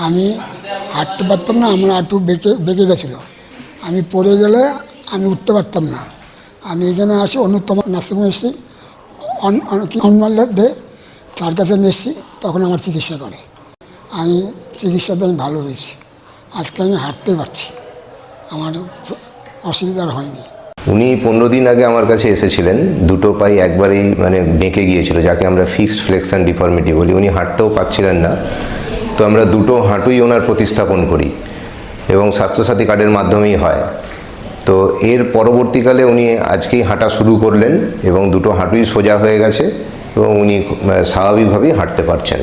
আমি হাঁটতে পারতাম না, আমার হাঁটু বেঁকে গেছিলো। আমি পড়ে গেলে আমি উঠতে পারতাম না। আমি এখানে আসি অন্যতম নার্সিংহোমে এসেছি, দে তার কাছে আমি এসেছি, তখন আমার চিকিৎসা করে। আমি চিকিৎসাতে আমি ভালো হয়েছি, আজকে আমি হাঁটতে পারছি, আমার অসুবিধা আর হয়নি। উনি 15 দিন আগে আমার কাছে এসেছিলেন, দুটো পাই একবারেই মানে বেঁকে গিয়েছিল, যাকে আমরা ফিক্সড ফ্লেক্সন ডিফর্মিটি বলি। উনি হাঁটতেও পারছিলেন না, তো আমরা দুটো হাঁটুই ওনার প্রতিস্থাপন করি এবং স্বাস্থ্যসাথী কার্ডের মাধ্যমেই হয়। তো এর পরবর্তীকালে উনি আজকেই হাঁটা শুরু করলেন এবং দুটো হাঁটুই সোজা হয়ে গেছে এবং উনি স্বাভাবিকভাবেই হাঁটতে পারছেন।